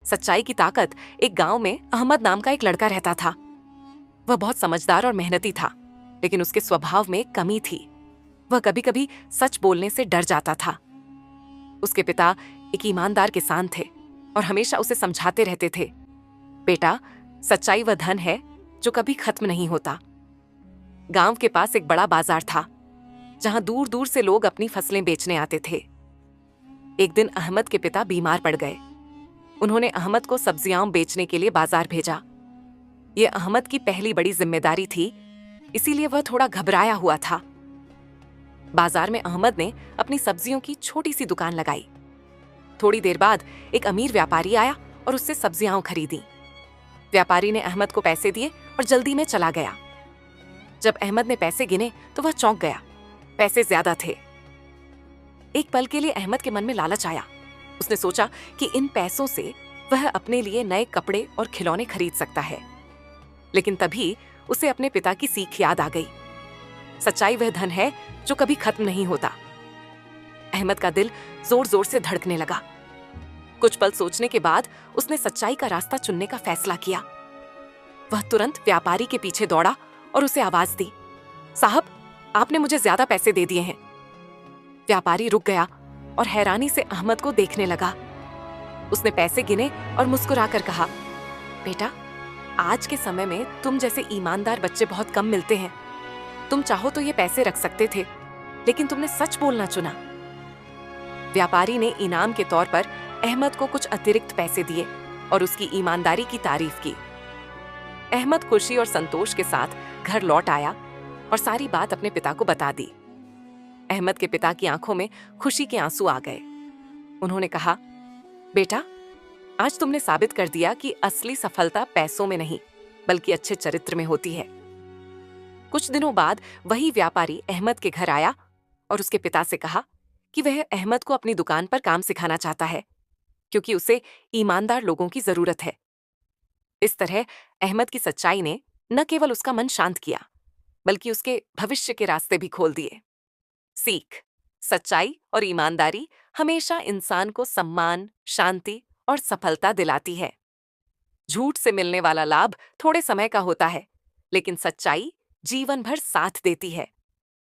सच्चाई की ताकत। एक गांव में अहमद नाम का एक लड़का रहता था। वह बहुत समझदार और मेहनती था, लेकिन उसके स्वभाव में कमी थी। वह कभी कभी सच बोलने से डर जाता था। उसके पिता एक ईमानदार किसान थे और हमेशा उसे समझाते रहते थे, बेटा, सच्चाई वह धन है जो कभी खत्म नहीं होता। गांव के पास एक बड़ा बाजार था, जहां दूर दूर से लोग अपनी फसलें बेचने आते थे। एक दिन अहमद के पिता बीमार पड़ गए। उन्होंने अहमद को सब्जियां बेचने के लिए बाजार भेजा। यह अहमद की पहली बड़ी जिम्मेदारी थी, इसीलिए वह थोड़ा घबराया हुआ था। बाजार में अहमद ने अपनी सब्जियों की छोटी सी दुकान लगाई। थोड़ी देर बाद एक अमीर व्यापारी आया और उससे सब्जियां खरीदी। व्यापारी ने अहमद को पैसे दिए और जल्दी में चला गया। जब अहमद ने पैसे गिने तो वह चौंक गया। पैसे ज्यादा थे। एक पल के लिए अहमद के मन में लालच आया। उसने सोचा कि इन पैसों से वह अपने लिए नए कपड़े और खिलौने खरीद सकता है। लेकिन तभी उसे अपने पिता की सीख याद आ गई। सच्चाई वह धन है जो कभी खत्म नहीं होता। अहमद का दिल जोर जोर से धड़कने लगा। कुछ पल सोचने के बाद उसने सच्चाई का रास्ता चुनने का फैसला किया। वह तुरंत व्यापारी के पीछे दौड़ा और उसे आवाज दी, साहब, आपने मुझे ज्यादा पैसे दे दिए हैं। व्यापारी रुक गया और हैरानी से अहमद को देखने लगा। उसने पैसे गिने और मुस्कुराकर कहा, बेटा, आज के समय में तुम जैसे ईमानदार बच्चे बहुत कम मिलते हैं। तुम चाहो तो ये पैसे रख सकते थे, लेकिन तुमने सच बोलना चुना। व्यापारी ने इनाम के तौर पर अहमद को कुछ अतिरिक्त पैसे दिए और उसकी ईमानदारी की तारीफ की। अहमद खुशी और संतोष के साथ घर लौट आया और सारी बात अपने पिता को बता दी। अहमद के पिता की आंखों में खुशी के आंसू आ गए। उन्होंने कहा, बेटा, आज तुमने साबित कर दिया कि असली सफलता पैसों में नहीं, बल्कि अच्छे चरित्र में होती है। कुछ दिनों बाद वही व्यापारी अहमद के घर आया और उसके पिता से कहा कि वह अहमद को अपनी दुकान पर काम सिखाना चाहता है, क्योंकि उसे ईमानदार लोगों की जरूरत है। इस तरह अहमद की सच्चाई ने न केवल उसका मन शांत किया, बल्कि उसके भविष्य के रास्ते भी खोल दिए। सीख: सच्चाई और ईमानदारी हमेशा इंसान को सम्मान, शांति और सफलता दिलाती है। झूठ से मिलने वाला लाभ थोड़े समय का होता है, लेकिन सच्चाई जीवन भर साथ देती है।